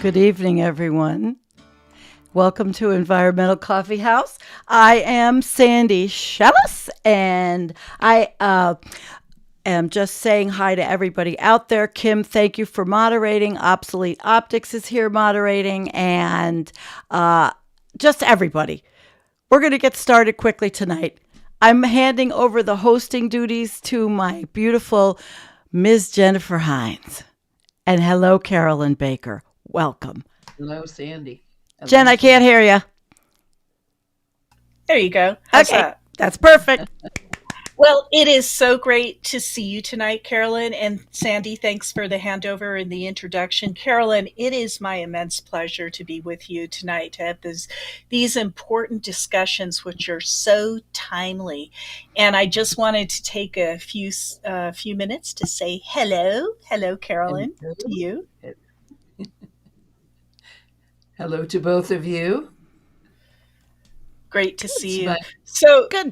Good evening, everyone. Welcome to Environmental Coffee House. I am Sandy Schoelles, and I am just saying hi to everybody out there. Kim, thank you for moderating. Obsolete Optics is here moderating, and just everybody. We're going to get started quickly tonight. I'm handing over the hosting duties to my beautiful Ms. Jennifer Hynes. And hello, Carolyn Baker. Welcome. Hello, Sandy. Hello, Jen, I can't hear you. There you go. How's Okay, that? that's perfect. Well, it is so great to see you tonight, Carolyn. And Sandy, thanks for the handover and the introduction. Carolyn, it is my immense pleasure to be with you tonight, to have these important discussions, which are so timely. And I just wanted to take a few minutes to say hello, Carolyn, Hello. to you. Hello to both of you. Great to see you. my- So, Good.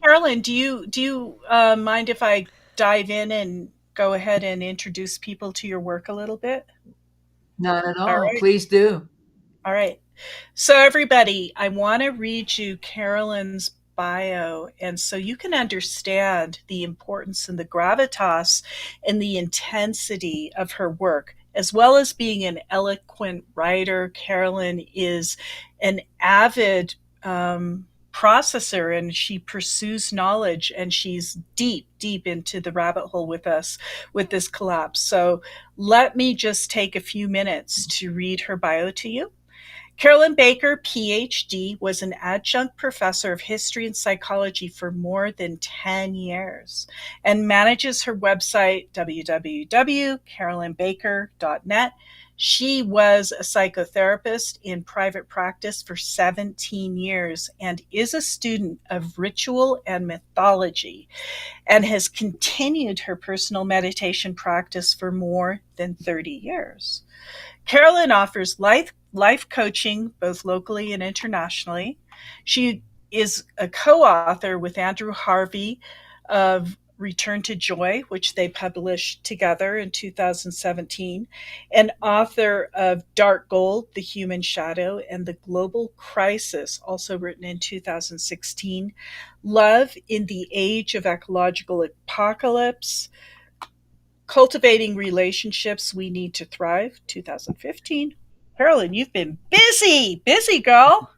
Carolyn, do you mind if I dive in and go ahead and introduce people to your work a little bit? Not at all. All right. Please do. All right. So, everybody, I want to read you Carolyn's bio, and so you can understand the importance and the gravitas and the intensity of her work. As well as being an eloquent writer, Carolyn is an avid processor, and she pursues knowledge, and she's deep into the rabbit hole with us with this collapse. So let me just take a few minutes to read her bio to you. Carolyn Baker, PhD, was an adjunct professor of history and psychology for more than 10 years and manages her website, www.carolynbaker.net. She was a psychotherapist in private practice for 17 years and is a student of ritual and mythology and has continued her personal meditation practice for more than 30 years. Carolyn offers life coaching, both locally and internationally. She is a co-author with Andrew Harvey of Return to Joy, which they published together in 2017, and author of Dark Gold, The Human Shadow, and The Global Crisis, also written in 2016, Love in the Age of Ecological Apocalypse, Cultivating Relationships We Need to Thrive, 2015. Carolyn, you've been busy, girl.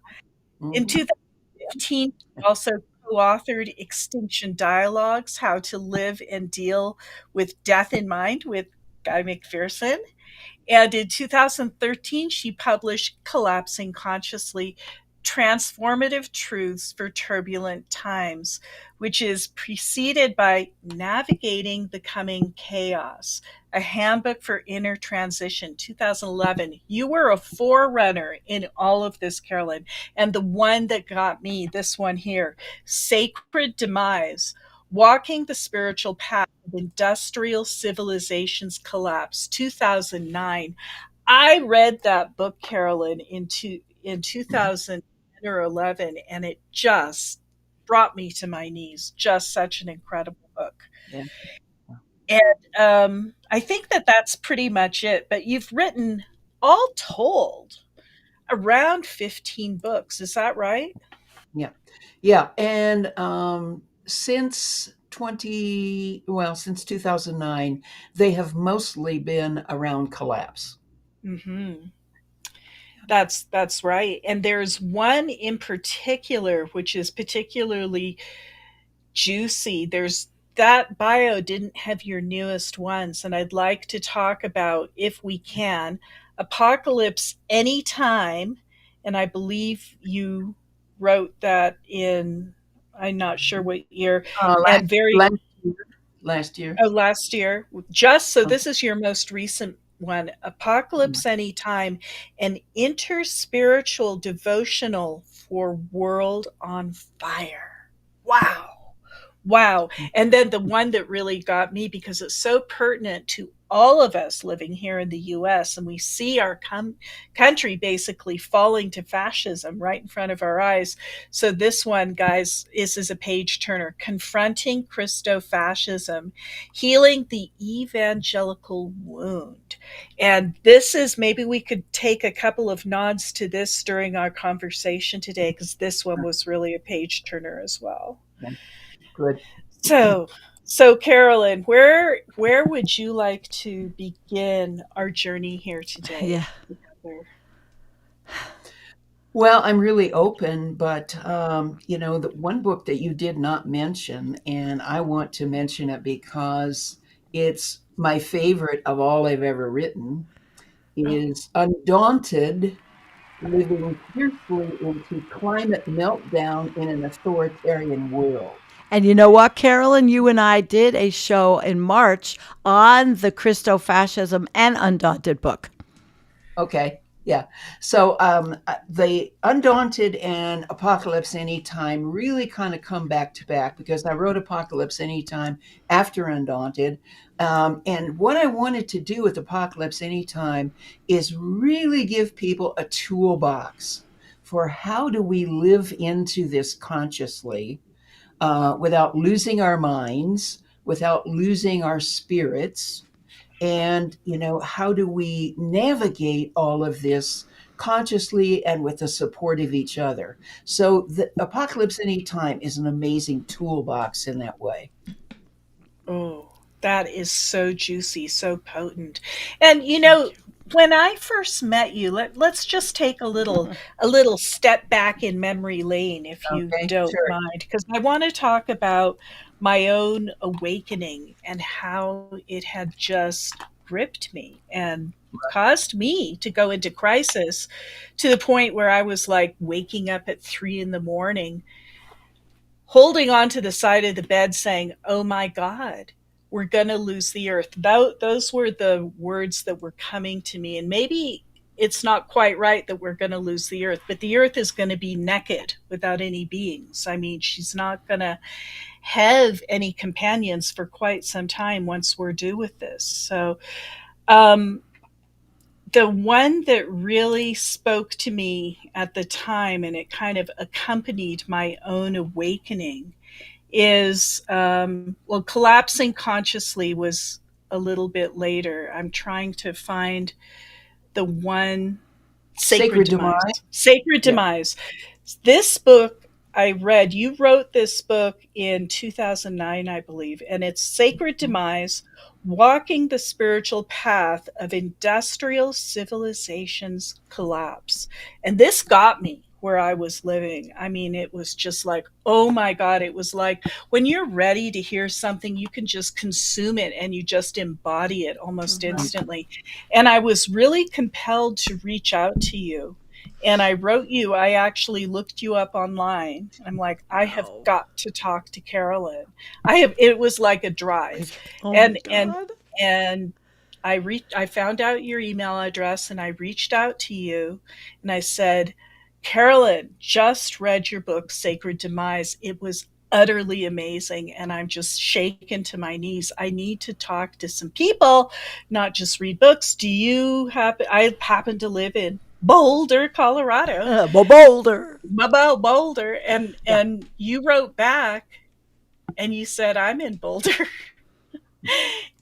In 2015, she also co-authored Extinction Dialogues, How to Live and Deal with Death in Mind with Guy McPherson. And in 2013, she published Collapsing Consciously, Transformative Truths for Turbulent Times, which is preceded by Navigating the Coming Chaos, a handbook for inner transition, 2011. You were a forerunner in all of this, Carolyn. And the one that got me, this one here, Sacred Demise, Walking the Spiritual Path of Industrial Civilization's Collapse, 2009. I read that book, Carolyn, in 2010 or 11, and it just brought me to my knees. Just such an incredible book. Yeah. And I think that's pretty much it. But you've written, all told, around 15 books. Is that right? Yeah. And since 2009, they have mostly been around collapse. Mm-hmm. That's right. And there's one in particular which is particularly juicy. There's that bio didn't have your newest ones, and I'd like to talk about, if we can, Apocalypse Anytime. And I believe you wrote that in, I'm not sure what year, and Last year. Oh, last year. Just so this is your most recent one, Apocalypse Anytime, an interspiritual devotional for World on Fire. Wow. And then the one that really got me, because it's so pertinent to all of us living here in the US, and we see our country basically falling to fascism right in front of our eyes. So this one, guys, is a page turner: Confronting Christo-Fascism, Healing the Evangelical Wound. And this is, maybe we could take a couple of nods to this during our conversation today, because this one was really a page turner as well. Yeah, good. So, so Carolyn, where would you like to begin our journey here Yeah. today together? Well, I'm really open, but the one book that you did not mention, and I want to mention it because it's my favorite of all I've ever written, Oh, is Undaunted: Living Fiercely into Climate Meltdown in an Authoritarian World. And you know what, Carolyn? You and I did a show in March on the Christo-Fascism and Undaunted book. Okay. Yeah. So the Undaunted and Apocalypse Anytime really kind of come back to back because I wrote Apocalypse Anytime after Undaunted. And what I wanted to do with Apocalypse Anytime is really give people a toolbox for how do we live into this consciously, without losing our minds, without losing our spirits, and how do we navigate all of this consciously and with the support of each other. So the Apocalypse Anytime is an amazing toolbox in that way. oh, that is so juicy, so potent. And Thank you. when I first met you, let's just take a little step back in memory lane, if you Okay, don't sure. mind, because I want to talk about my own awakening and how it had just gripped me and caused me to go into crisis, to the point where I was like waking up at 3 in the morning, holding on to the side of the bed saying, "Oh my God, we're going to lose the earth." Those were the words that were coming to me. And maybe it's not quite right that we're going to lose the earth, but the earth is going to be naked without any beings. I mean, she's not going to have any companions for quite some time once we're due with this. So, um, the one that really spoke to me at the time, and it kind of accompanied my own awakening, is well, Collapsing Consciously was a little bit later. I'm trying to find the one. Sacred Sacred Demise. Demise. Sacred Yeah. Demise. This book I read, you wrote this book in 2009, I believe, and it's Sacred Demise: Walking the Spiritual Path of Industrial Civilization's Collapse. And this got me where I was living. I mean, it was just like, oh my God, it was like when you're ready to hear something, you can just consume it and you just embody it almost Mhm. instantly. And I was really compelled to reach out to you. And I wrote you, I actually looked you up online. I'm like, I have Oh. got to talk to Carolyn. It was like a drive. Oh my And God. and I found out your email address and I reached out to you and I said, "Carolyn, just read your book, Sacred Demise. It was utterly amazing, and I'm just shaken to my knees. I need to talk to some people, not just read books. Do you happen? I happen to live in Boulder, Colorado, Boulder. about Boulder," and Yeah. and you wrote back and you said, "I'm in Boulder."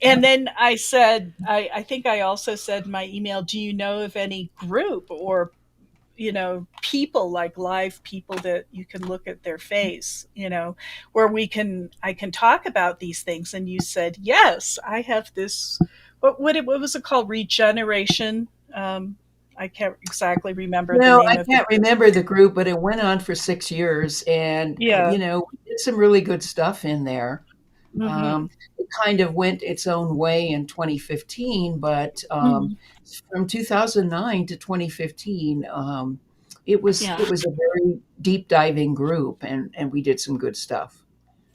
And then I said, I think I also said in my email, "Do you know of any group or people, like live people that you can look at their face, where I can talk about these things?" And you said, "Yes, I have this." What was it called? Regeneration. I can't exactly remember the name I of the can't group. remember the group, but it went on for 6 years, and Yeah. we did some really good stuff in there. Mm-hmm. It kind of went its own way in 2015, but Mm-hmm. from 2009 to 2015, it was Yeah. it was a very deep diving group, and we did some good stuff.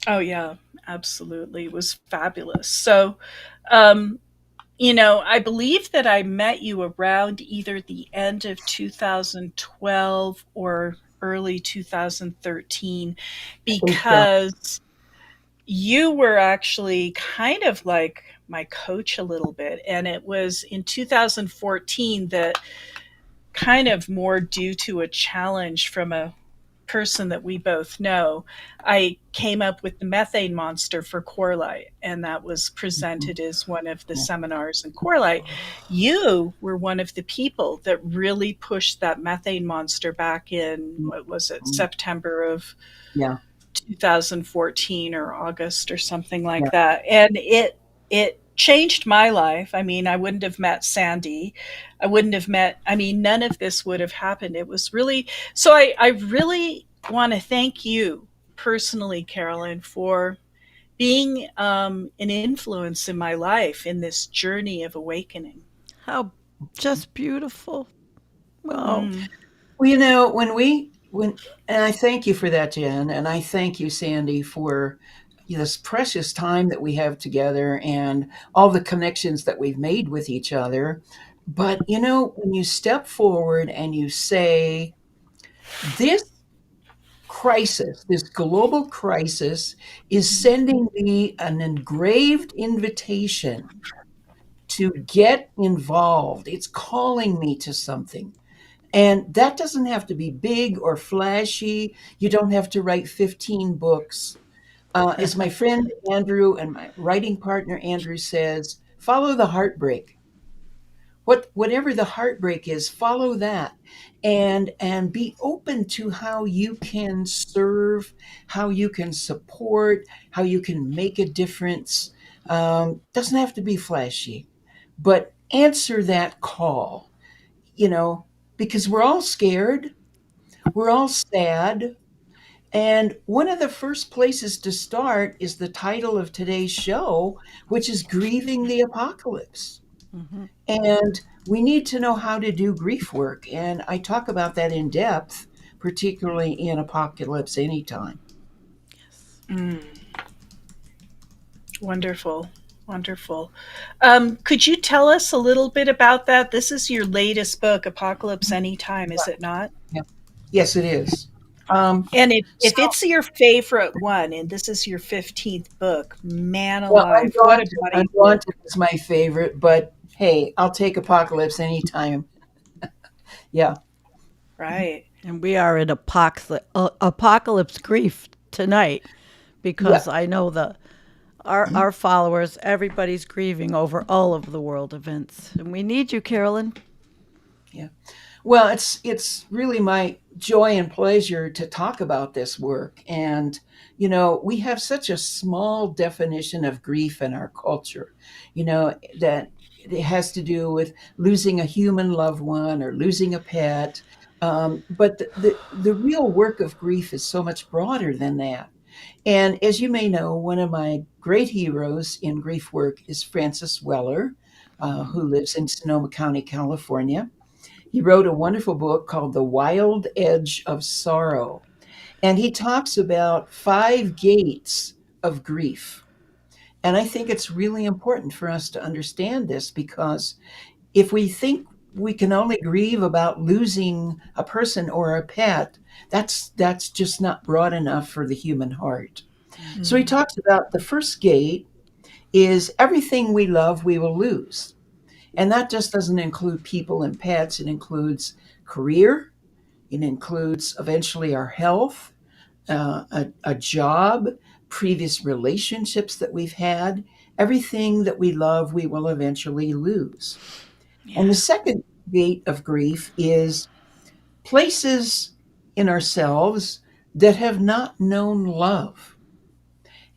Oh yeah. Absolutely. It was fabulous. So, um, I believe that I met you around either the end of 2012 or early 2013, I think so. because you were actually kind of like my coach a little bit. And it was in 2014 that, kind of more due to a challenge from a person that we both know, I came up with the methane monster for Corelight, and that was presented as one of the Yeah. seminars in Corelight. You were one of the people that really pushed that methane monster back in, what was it, September of Yeah. 2014 or August or something Yeah. like that. And it changed my life. I mean, I wouldn't have met Sandy. I wouldn't have met, I mean, none of this would have happened. It was really, so I really want to thank you personally, Carolyn, for being an influence in my life in this journey of awakening. How just beautiful. Oh, Mm. Well, and I thank you for that, Jen, and I thank you, Sandy, for this precious time that we have together and all the connections that we've made with each other. But when you step forward and you say, this crisis, this global crisis, is sending me an engraved invitation to get involved. It's calling me to something. And that doesn't have to be big or flashy. You don't have to write 15 books. As my friend Andrew and my writing partner Andrew says, follow the heartbreak. Whatever the heartbreak is, follow that, and be open to how you can serve, how you can support, how you can make a difference. Doesn't have to be flashy, but answer that call. You know, because we're all scared, we're all sad, and one of the first places to start is the title of today's show, which is Grieving the Apocalypse. mhm. And we need to know how to do grief work. And I talk about that in depth, particularly in Apocalypse Anytime. Mm. Wonderful. Wonderful. Could you tell us a little bit about that? This is your latest book, Apocalypse Anytime, is it not? Yeah. Yes, it is. Um, And so, if it's your favorite one, and this is your 15th book, man well, alive, what a body of work. Undaunted is my favorite, but hey, I'll take Apocalypse Anytime. Yeah. Right. And we are in apocalypse grief tonight Yeah. because I know our followers, everybody's grieving over all of the world events, and we need you, Carolyn. Yeah. Well, it's really my joy and pleasure to talk about this work. And we have such a small definition of grief in our culture. That it has to do with losing a human loved one or losing a pet. But the real work of grief is so much broader than that. And as you may know, one of my great heroes in grief work is Francis Weller, who lives in Sonoma County, California. He wrote a wonderful book called The Wild Edge of Sorrow. And he talks about 5 gates of grief. And I think it's really important for us to understand this, because if we think we can only grieve about losing a person or a pet, that's just not broad enough for the human heart. So he Mm. talks about the first gate is everything we love we will lose. And that just doesn't include people and pets. It includes career. It includes eventually our health, a job, previous relationships that we've had. Everything that we love, we will eventually lose. Yeah. And the second gate of grief is places in ourselves that have not known love.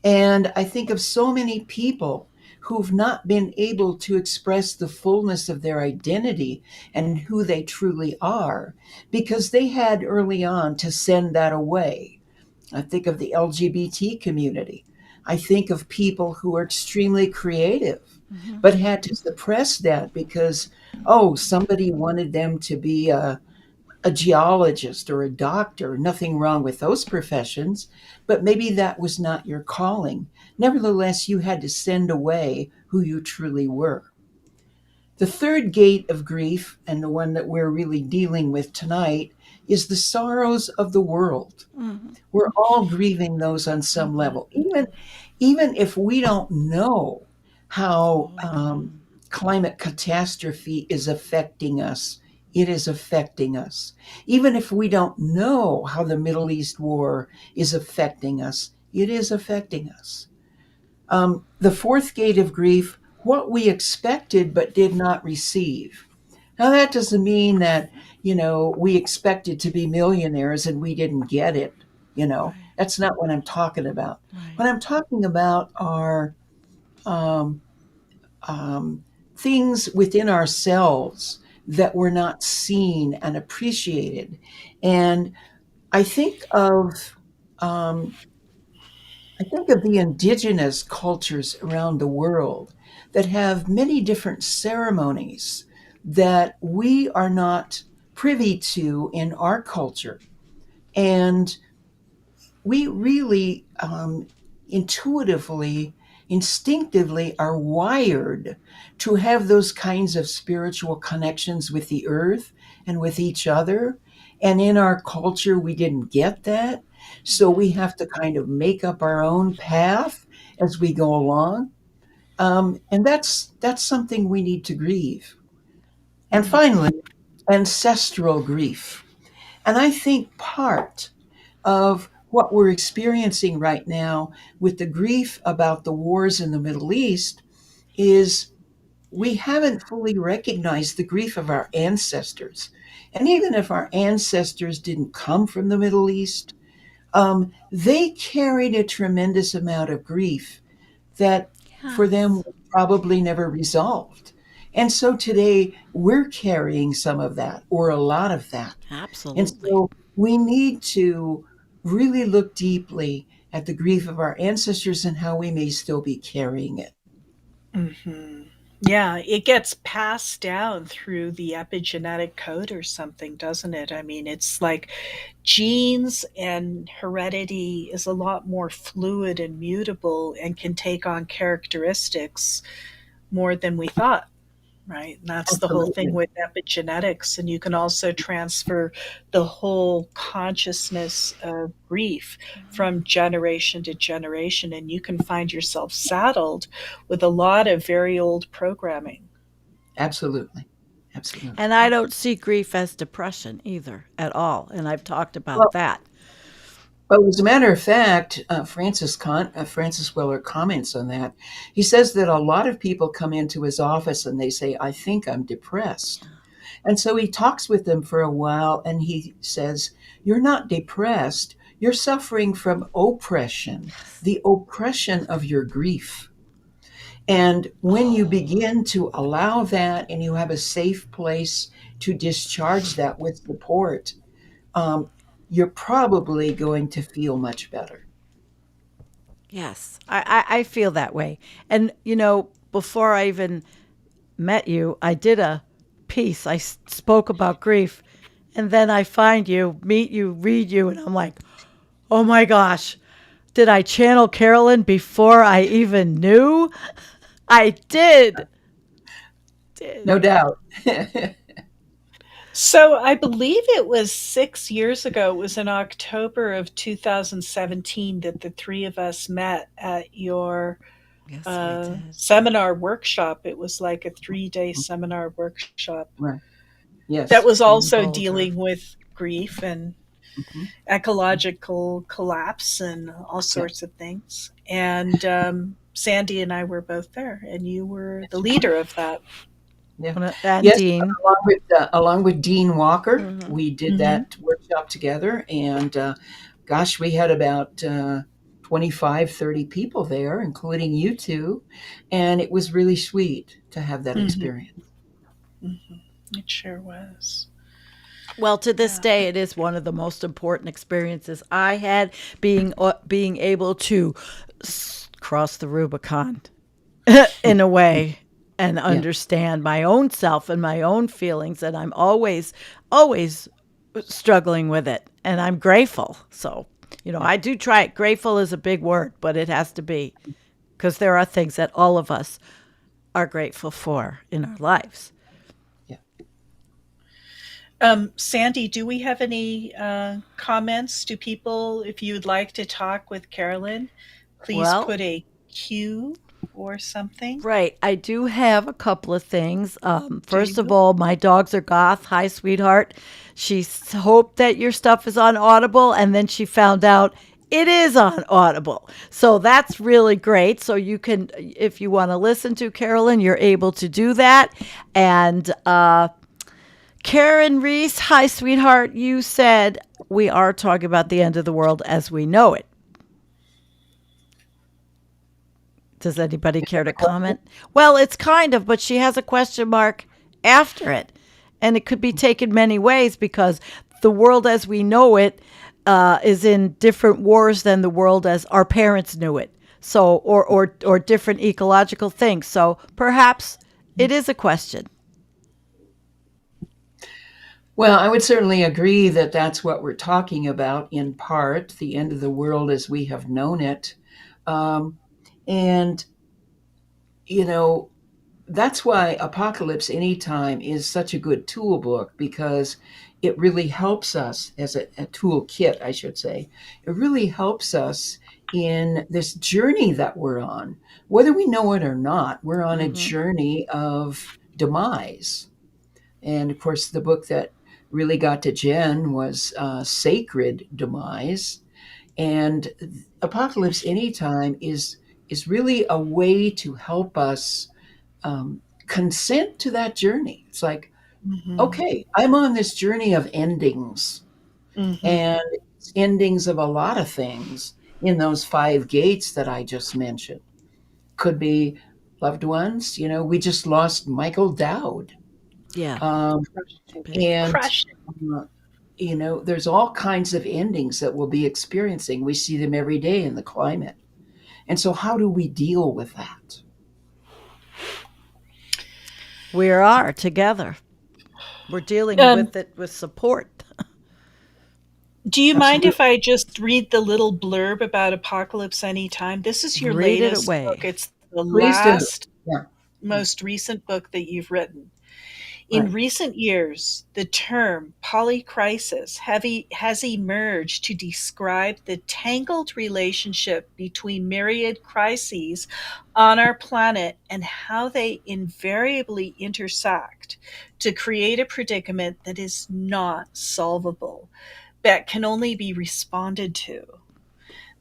And I think of so many people who've not been able to express the fullness of their identity and who they truly are because they had early on to send that away. I think of the LGBT community. I think of people who are extremely creative, Mhm. but had to suppress that because, oh, somebody wanted them to be a geologist or a doctor. Nothing wrong with those professions, but maybe that was not your calling. Nevertheless, you had to send away who you truly were. The third gate of grief, and the one that we're really dealing with tonight, is the sorrows of the world. Mhm. We're all grieving those on some level. Even if we don't know how Oh, yeah. climate catastrophe is affecting us. It is affecting us. Even if we don't know how the Middle East war is affecting us, it is affecting us. The fourth gate of grief, what we expected but did not receive. Now, that doesn't mean that, we expected to be millionaires and we didn't get it. Right. That's not what I'm talking about. Right. What I'm talking about are um, um, things within ourselves that were not seen and appreciated. And I think of um, I think of the indigenous cultures around the world that have many different ceremonies that we are not privy to in our culture. And we really intuitively, instinctively are wired to have those kinds of spiritual connections with the earth and with each other. And in our culture, we didn't get that. So we have to kind of make up our own path as we go along. And that's something we need to grieve. And Mm. finally, ancestral grief. And I think part of what we're experiencing right now with the grief about the wars in the Middle East is we haven't fully recognized the grief of our ancestors. And even if our ancestors didn't come from the Middle East, they carried a tremendous amount of grief that for them Yes. was probably never resolved. And so today we're carrying some of that or a lot of that. And Absolutely. so we need to really look deeply at the grief of our ancestors and how we may still be carrying it. Hmm. Yeah, it gets passed down through the epigenetic code or something, doesn't it? I mean, it's like genes and heredity is a lot more fluid and mutable and can take on characteristics more than we thought. Right. And that's the whole thing Absolutely. with epigenetics. And you can also transfer the whole consciousness of grief from generation to generation. And you can find yourself saddled with a lot of very old programming. Absolutely. Absolutely. And I don't see grief as depression either at all. And I've talked about Well, that. as a matter of fact, Francis Weller comments on that. He says that a lot of people come into his office and they say, I think I'm depressed. And so he talks with them for a while and he says, you're not depressed. You're suffering from oppression, the oppression of your grief. And when you begin to allow that and you have a safe place to discharge that with support, um, you're probably going to feel much better. Yes, I feel that way. And, before I even met you, I did a piece. I spoke about grief. And then I find you, meet you, read you, and I'm like, oh my gosh, did I channel Carolyn before I even knew? I did. Did. No doubt. So I believe it was 6 years ago. It was in October of 2017 that the three of us met at your Yes, we did. seminar workshop. It was like a 3 day seminar workshop Right. that Yes. was In also Boulder. dealing with grief and Mhm. ecological collapse and all Yeah. sorts of things. And Sandy and I were both there, and you were the That's right. leader of that. Yeah. And Yes, Dean. along with Dean Walker, Hmm. we did Hmm. that workshop together. And gosh, we had about 25, 30 people there, including you two. And it was really sweet to have that Hmm. experience. Hmm. It sure was. Well, to this Yeah. day, it is one of the most important experiences I had, being able to cross the Rubicon in a way and Yeah. understand my own self and my own feelings. And I'm always struggling with it. And I'm grateful. So, Yeah. I do try it. Grateful is a big word, but it has to be because there are things that all of us are grateful for in our lives. Yeah. Sandy, do we have any comments? Do people, if you'd like to talk with Carolyn, please Well, put a Q or something? Right. I do have a couple of things. Do First of you? all, my dogs are goth. Hi, sweetheart. Hoped that your stuff is on Audible, and then she found out it is on Audible. So that's really great. So you can, if you want to listen to Carolyn, you're able to do that. And Karen Reese, hi, sweetheart. You said we are talking about the end of the world as we know it. Does anybody care to comment? Well, it's kind of, but she has a question mark after it. And it could be taken many ways because the world as we know it is in different wars than the world as our parents knew it. So, or different ecological things. So perhaps it is a question. Well, I would certainly agree that that's what we're talking about in part, the end of the world as we have known it. Um, and, you know, that's why Apocalypse Anytime is such a good tool book because it really helps us as a toolkit, I should say. It really helps us in this journey that we're on. Whether we know it or not, we're on a Hmm. journey of demise. And of course, the book that really got to Jen was Sacred Demise. And Apocalypse Anytime is really a way to help us consent to that journey. It's like, Hmm. okay, I'm on this journey of endings, Hmm. and it's endings of a lot of things in those five gates that I just mentioned. Could be loved ones. We just lost Michael Dowd. Yeah. Um, Crushing. and, Crushing. uh, there's all kinds of endings that we'll be experiencing. We see them every day in the climate. And so, how do we deal with that? We are together. We're dealing Um, with it with support. do you mind Absolutely. if I just read the little blurb about Apocalypse Anytime? This is your Read it latest book. away. It's the Please do. last, Yeah. Yeah. most recent book that you've written. In Right. recent years, the term polycrisis has emerged to describe the tangled relationship between myriad crises on our planet and how they invariably intersect to create a predicament that is not solvable, but can only be responded to.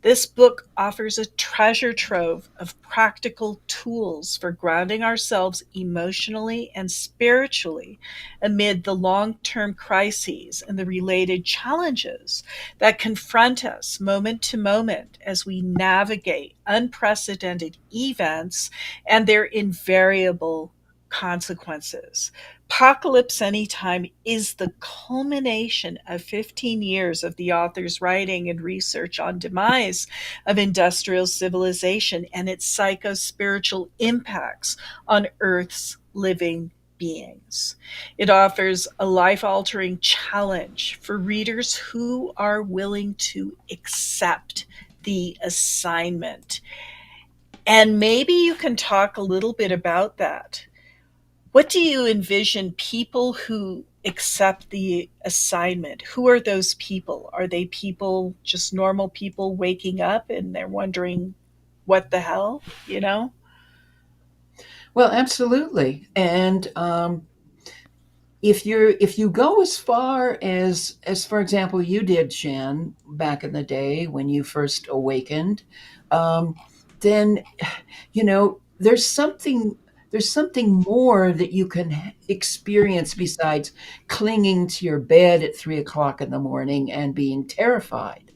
This book offers a treasure trove of practical tools for grounding ourselves emotionally and spiritually amid the long term crises and the related challenges that confront us moment to moment as we navigate unprecedented events and their invariable consequences. Apocalypse Anytime is the culmination of 15 years of the author's writing and research on demise of industrial civilization and its psycho-spiritual impacts on Earth's living beings. It offers a life-altering challenge for readers who are willing to accept the assignment. And maybe you can talk a little bit about that. What do you envision people who accept the assignment? Who are those people? Are they people, just normal people waking up and they're wondering, what the hell, you know? Well, absolutely. And if you go as far as for example you did, Jen, back in the day when you first awakened, um, then there's something more that you can experience besides clinging to your bed at 3 o'clock in the morning and being terrified.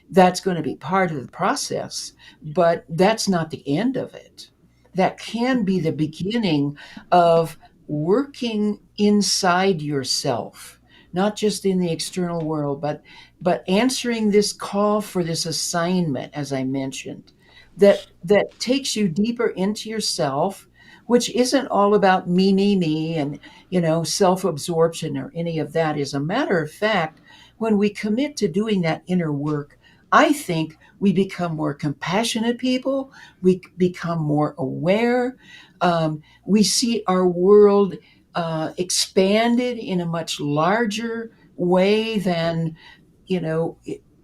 That's going to be part of the process, but that's not the end of it. That can be the beginning of working inside yourself, not just in the external world, but answering this call for this assignment, as I mentioned, that takes you deeper into yourself, which isn't all about me, and self-absorption or any of that. As a matter of fact, when we commit to doing that inner work, I think we become more compassionate people. We become more aware. We see our world expanded in a much larger way than you know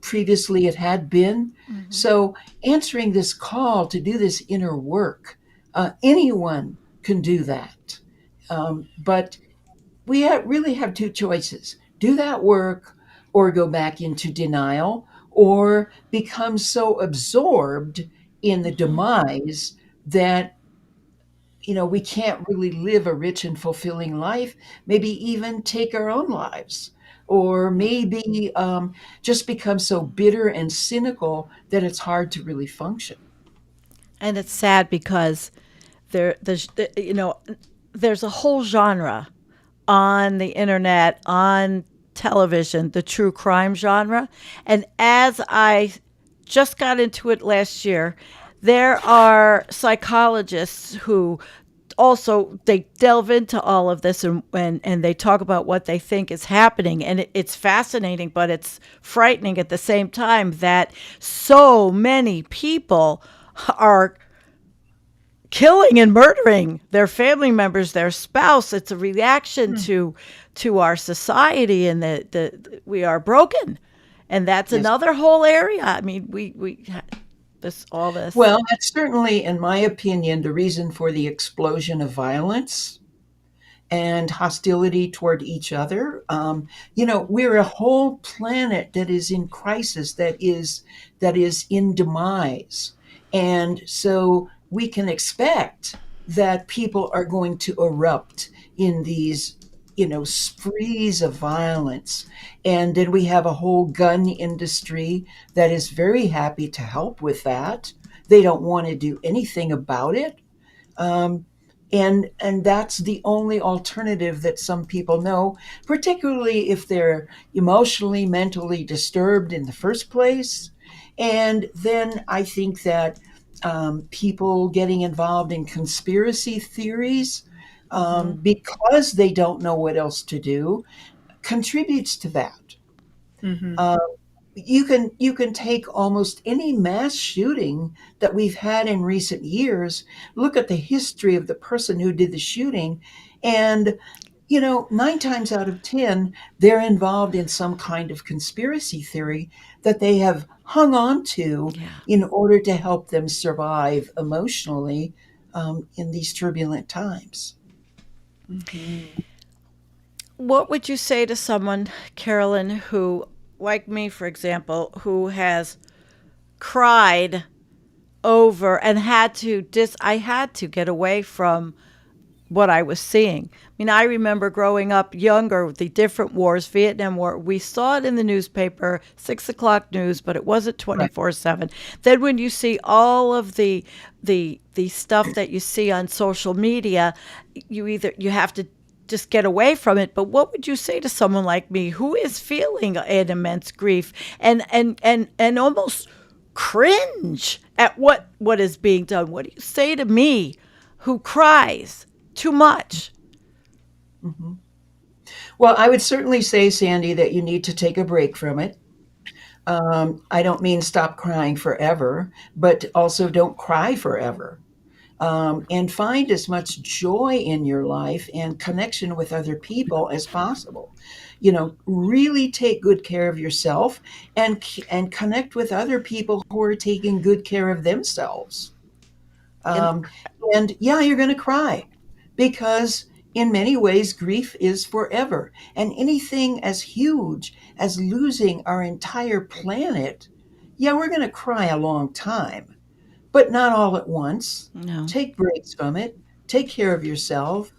previously it had been. Mhm. So, answering this call to do this inner work, anyone can do that. But really have two choices: do that work, or go back into denial, or become so absorbed in the Mhm. demise that we can't really live a rich and fulfilling life, maybe even take our own lives, or maybe just become so bitter and cynical that it's hard to really function. And it's sad because there's there's a whole genre on the internet, on television, the true crime genre. And as I just got into it last year, there are psychologists who also they delve into all of this, and they talk about what they think is happening, and it's fascinating, but it's frightening at the same time that so many people are killing and murdering their family members, their spouse. It's a reaction Hmm. to our society, and we are broken, and that's Yes. another whole area. I mean, we this all this. Well, that's certainly, in my opinion, the reason for the explosion of violence and hostility toward each other. We're a whole planet that is in crisis, that is in demise, and so we can expect that people are going to erupt in these sprees of violence. And then we have a whole gun industry that is very happy to help with that. They don't want to do anything about it. um, and that's the only alternative that some people know, particularly if they're emotionally, mentally disturbed in the first place. And then I think that people getting involved in conspiracy theories, Hmm. because they don't know what else to do, contributes to that. Hmm. Um, you can take almost any mass shooting that we've had in recent years, look at the history of the person who did the shooting, and 9 times out of 10, they're involved in some kind of conspiracy theory that they have hung on to Yeah. in order to help them survive emotionally in these turbulent times. Hmm. What would you say to someone, Carolyn, who, like me, for example, who has cried over and I had to get away from what I was seeing. I mean, I remember growing up younger, the different wars, Vietnam War, we saw it in the newspaper, 6 o'clock news, but it wasn't Right. 24/7. Then when you see all of the stuff that you see on social media, you have to just get away from it. But what would you say to someone like me who is feeling an immense grief and almost cringe at what is being done? What do you say to me who cries too much? Mhm. Well, I would certainly say, Sandy, that you need to take a break from it. I don't mean stop crying forever, but also don't cry forever. And find as much joy in your life and connection with other people as possible. Really take good care of yourself, and connect with other people who are taking good care of themselves. And Um, and yeah, you're going to cry, because in many ways, grief is forever. And anything as huge as losing our entire planet, yeah, we're going to cry a long time, but not all at once. no. Take breaks from it. Take care of yourself,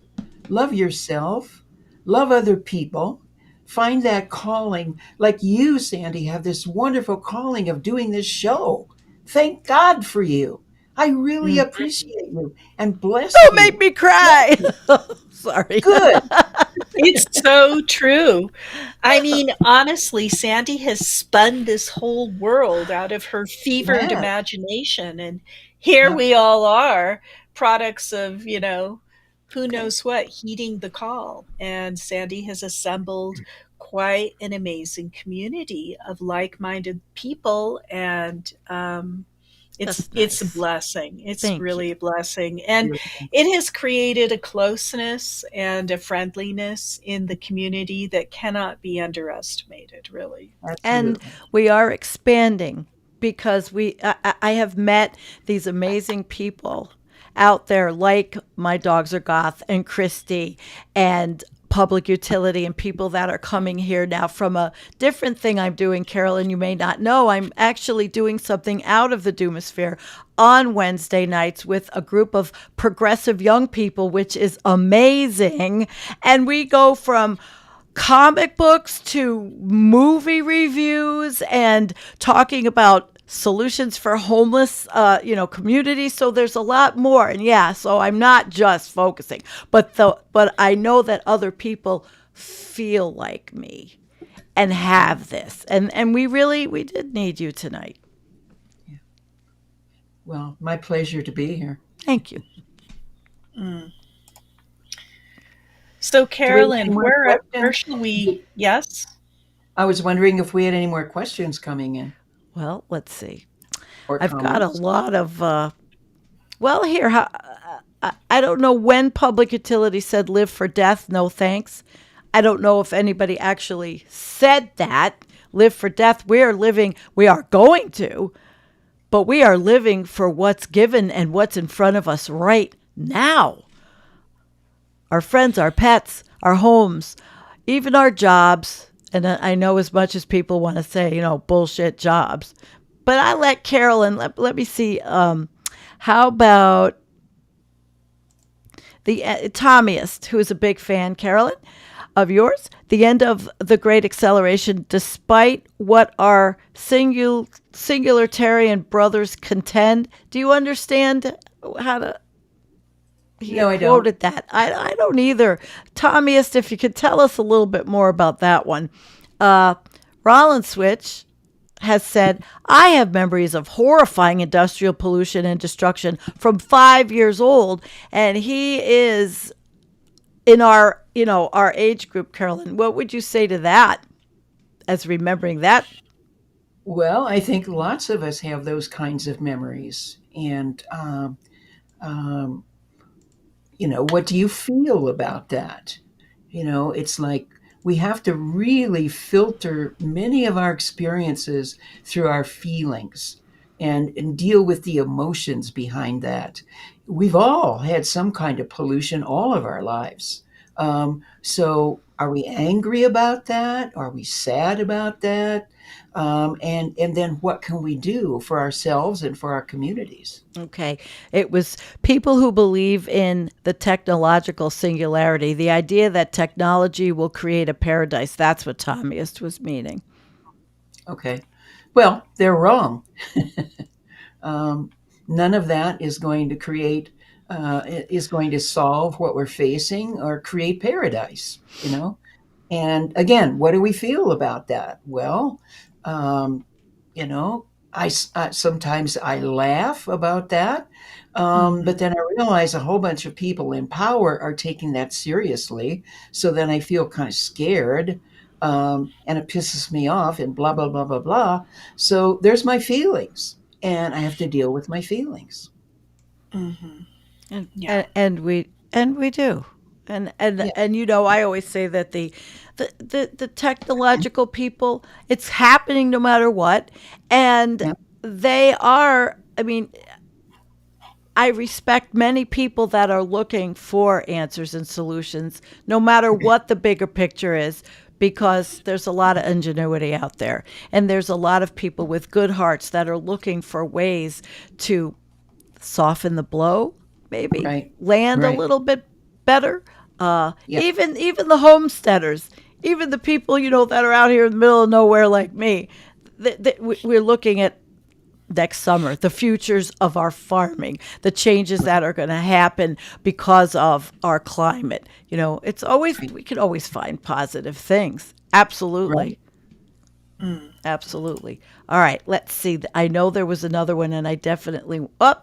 love other people, find that calling. Like you, Sandy, have this wonderful calling of doing this show. Thank God for you. I really Hmm. appreciate you and bless Don't make you. me Bless cry. you. Sorry. Good. It's so true. I mean, honestly, Sandy has spun this whole world out of her fevered Yeah. imagination. And here Yeah. we all are, products of, who knows what, heeding the call. And Sandy has assembled quite an amazing community of like minded people. And It's That's it's a nice. blessing. It's Thank you. really a blessing. And Beautiful. it has created a closeness and a friendliness in the community that cannot be underestimated, really. And Absolutely. we are expanding because I have met these amazing people out there, like My Dogs Are Goth and Christy and Public Utility, and people that are coming here now from a different thing I'm doing. Carolyn, you may not know, I'm actually doing something out of the Doomosphere on Wednesday nights with a group of progressive young people, which is amazing. And we go from comic books to movie reviews and talking about solutions for homeless communities. So there's a lot more. And yeah, so I'm not just focusing, but I know that other people feel like me and have this, and we did need you tonight. Well, my pleasure to be here. Thank you. So, Do we have any Carolyn, more where questions? shall we? Yes? I was wondering if we had any more questions coming in Well, let's see. or I've got a comments. lot of well, here, I don't know when Public Utility said live for death, no thanks. I don't know if anybody actually said that, live for death. We are going to, but we are living for what's given and what's in front of us right now. Our friends, our pets, our homes, even our jobs. And I know as much as people want to say, bullshit jobs, but I let Carolyn, let me see. How about the Tommyist, who is a big fan, Carolyn, of yours? The end of the Great Acceleration, despite what our singularitarian brothers contend. Do you understand how to? He No, I don't. quoted that. I don't either. Tommyist, if you could tell us a little bit more about that one. Rollin Switch has said, I have memories of horrifying industrial pollution and destruction from 5 years old. And he is in our age group, Carolyn. What would you say to that as remembering that? Well, I think lots of us have those kinds of memories. And, um, what do you feel about that? It's like we have to really filter many of our experiences through our feelings and deal with the emotions behind that. We've all had some kind of pollution all of our lives. So are we angry about that? Are we sad about that? And then what can we do for ourselves and for our communities? Okay. It was people who believe in the technological singularity, the idea that technology will create a paradise. That's what Tommyist was meaning. Okay. Well, they're wrong. None of that is going to is going to solve what we're facing or create paradise. And again, what do we feel about that? Well, um, you know, sometimes I laugh about that, Mhm. but then I realize a whole bunch of people in power are taking that seriously. So then I feel kind of scared, and it pisses me off, and blah blah blah blah blah. So there's my feelings, and I have to deal with my feelings. Mhm. And Yeah. and we do. Yeah, I always say that the technological people, it's happening no matter what. And yeah, they are, I mean, I respect many people that are looking for answers and solutions, no matter what the bigger picture is, because there's a lot of ingenuity out there. And there's a lot of people with good hearts that are looking for ways to soften the blow, maybe right, land a right. little bit better. Yeah, Even the homesteaders, even the people that are out here in the middle of nowhere like me, we're looking at next summer, the futures of our farming, the changes that are going to happen because of our climate. It's always right, we can always find positive things. right. Absolutely. Absolutely. All right, let's see. I know there was another one, and I definitely want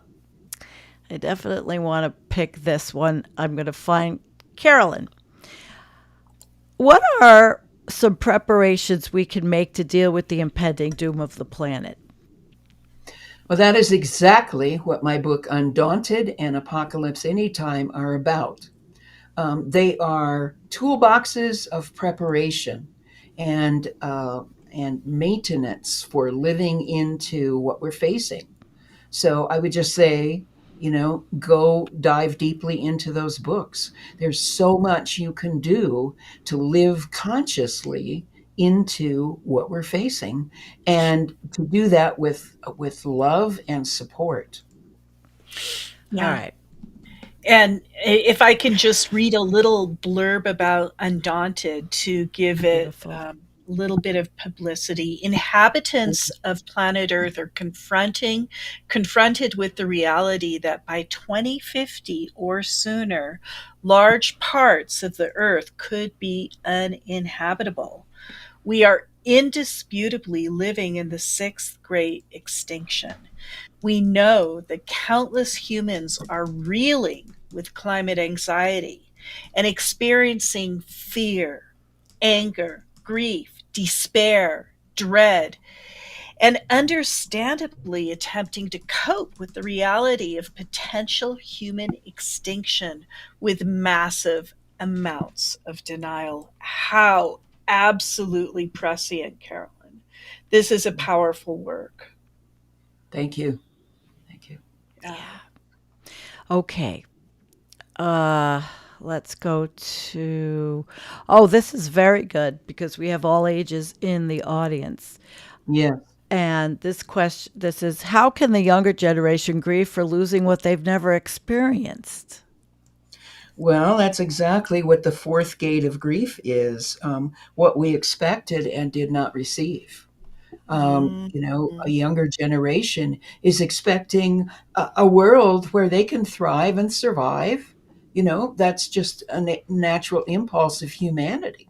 to pick this one. I'm going to find Carolyn. What are some preparations we can make to deal with the impending doom of the planet? Well, that is exactly what my book Undaunted and Apocalypse Anytime are about. They are toolboxes of preparation and and maintenance for living into what we're facing. So I would just say, go dive deeply into those books. There's so much you can do to live consciously into what we're facing, and to do that with love and support. All Yeah. right. And if I can just read a little blurb about Undaunted to give it Beautiful. a little bit of publicity. Inhabitants of planet Earth are confronted with the reality that by 2050 or sooner, large parts of the Earth could be uninhabitable. We are indisputably living in the sixth great extinction. We know that countless humans are reeling with climate anxiety and experiencing fear, anger, grief, despair, dread, and understandably attempting to cope with the reality of potential human extinction with massive amounts of denial. How absolutely prescient, Carolyn. This is a powerful work. Thank you. Thank you. Yeah. Okay. Uh, let's go to. Oh, this is very good because we have all ages in the audience. Yes. And this is how can the younger generation grieve for losing what they've never experienced? Well, that's exactly what the fourth gate of grief is, what we expected and did not receive. Mhm. A younger generation is expecting a world where they can thrive and survive. That's just a natural impulse of humanity.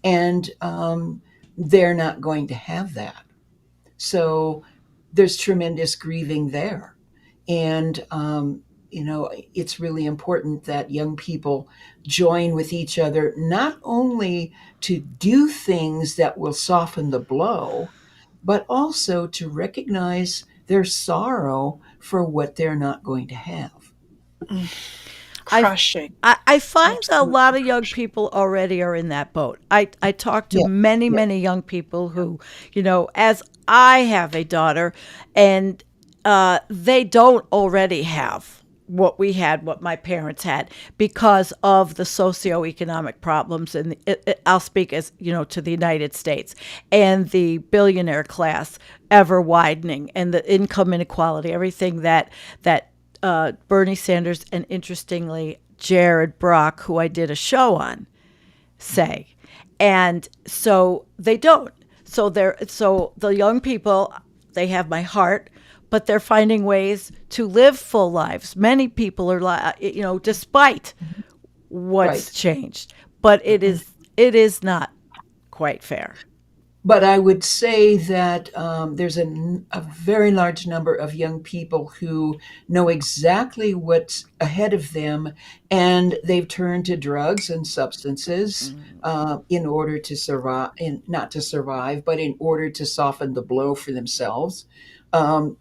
And they're not going to have that. So there's tremendous grieving there. And, it's really important that young people join with each other, not only to do things that will soften the blow, but also to recognize their sorrow for what they're not going to have. Mm. I Crushing. I find that a lot Absolutely of young crushing. people already are in that boat. I talk to Yeah, many, yeah, many young people who, as I have a daughter, and they don't already have what we had, what my parents had, because of the socioeconomic problems. And I'll speak as, to the United States and the billionaire class ever widening and the income inequality, everything that Bernie Sanders and interestingly Jared Brock, who I did a show on, say. And so they don't. So the young people, they have my heart, but they're finding ways to live full lives. Many people are despite what's right. changed, but it is not quite fair. But I would say that there's a very large number of young people who know exactly what's ahead of them, and they've turned to drugs and substances in order to survive, in, not to survive, but in order to soften the blow for themselves. Um,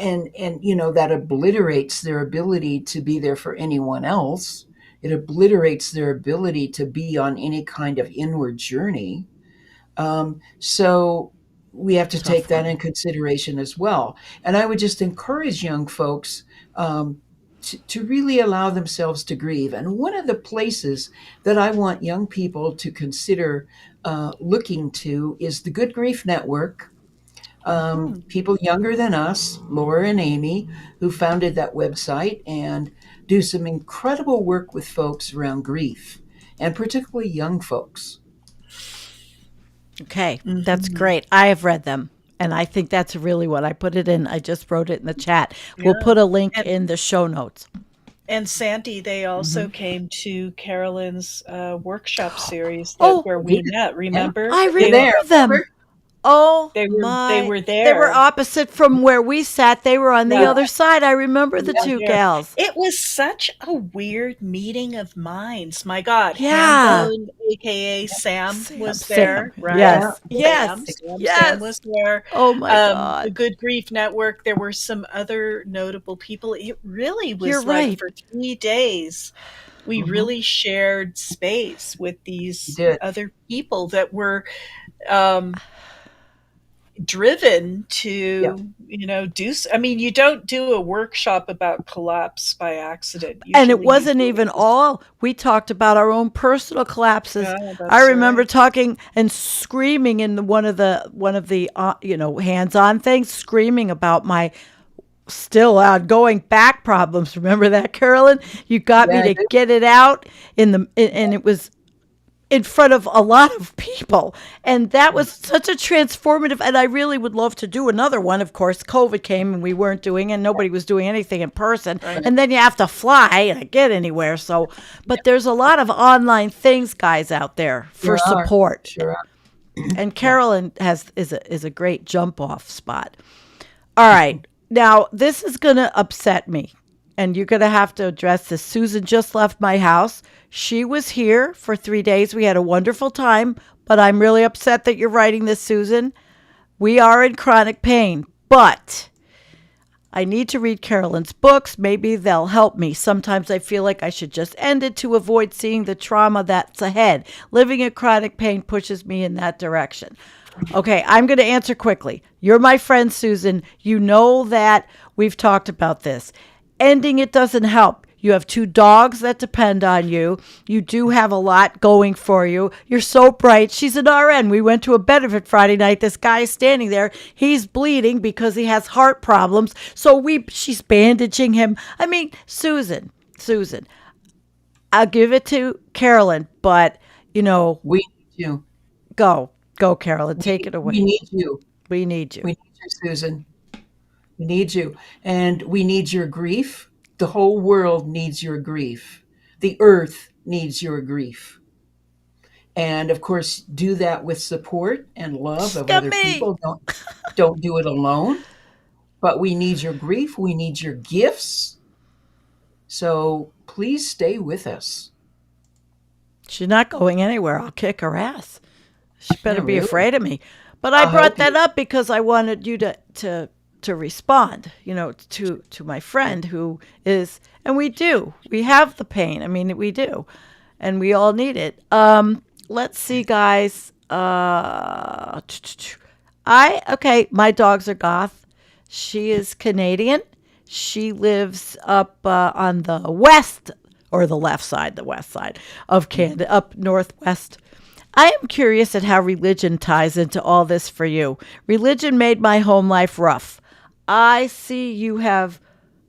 and that obliterates their ability to be there for anyone else. It obliterates their ability to be on any kind of inward journey. So we have to take Tough that one. in consideration as well. And I would just encourage young folks to really allow themselves to grieve. And one of the places that I want young people to consider looking to is the Good Grief Network. Mhm. People younger than us, Laura and Amy, who founded that website and do some incredible work with folks around grief, and particularly young folks. Okay, that's Mhm. great. I have read them. And I think that's really what I put it in. I just wrote it in the chat. We'll Yeah. put a link And in the show notes. and Sandy, they also Hmm. came to Carolyn's workshop series that Oh, where I did. we met. Yeah, Remember? I you're They there. remember them. Remember? Oh They my. were They were there. opposite from where we sat. They were on the Yeah, other side. I remember the They were two there. gals. It was such a weird meeting of minds. My God, Yeah. Hambone, aka Sam, Sam, was Sam. there, right? yeah, Yes. Sam, Yes. Sam Yes. was there. Oh my The God. Good Grief Network. There were some other notable people. It really You're was like right. for 3 days, we hmm really shared space with you these did. other people that were um, driven Yeah, to do. I mean, you don't do a workshop about collapse by accident. And it Usually you wasn't do it even as all. We talked about our own personal collapses. I that's remember right. talking and screaming in one of the hands-on things, screaming about my still ongoing back problems. Remember that, Carolyn? You got me yeah, I to do. get it out and it was in front of a lot of people. And that was such a transformative. And I really would love to do another one. Of course, COVID came and we weren't doing, and nobody was doing anything in person. Right. And then you have to fly and get anywhere. So, but there's a lot of online things, guys, out there for Sure are. support. Sure are. And Yeah. Carolyn is a great jump off spot. All right. Now, this is going to upset me, and you're going to have to address this. Susan just left my house. She was here for 3 days. We had a wonderful time, but I'm really upset that you're writing this, Susan. We are in chronic pain, but I need to read Carolyn's books. Maybe they'll help me. Sometimes I feel like I should just end it to avoid seeing the trauma that's ahead. Living in chronic pain pushes me in that direction. Okay, I'm going to answer quickly. You're my friend, Susan. You know that we've talked about this. Ending it doesn't help. You have 2 dogs that depend on you. You do have a lot going for you. You're so bright. She's an RN. We went to a benefit Friday night. This guy is standing there. He's bleeding because he has heart problems. So she's bandaging him. I mean, Susan, I'll give it to Carolyn, but We need you. go, Carolyn, take it We away. need you. We need you. We need you, Susan. We need you. And we need your grief. The whole world needs your grief. The earth needs your grief. And of course, do that with support and love of Got other me. people. Don't do it alone. But we need your grief. We need your gifts. So please stay with us. She's not going anywhere. I'll kick her ass. She better Yeah, be really. afraid of me. But I I brought hope that you. up because I wanted you to respond, to my friend who is, and we do. We have the pain. I mean, we do. And we all need it. Let's see, guys. My dogs are goth. She is Canadian. She lives up on the west or the left side, the west side of Canada, up northwest. I am curious at how religion ties into all this for you. Religion made my home life rough. I see you have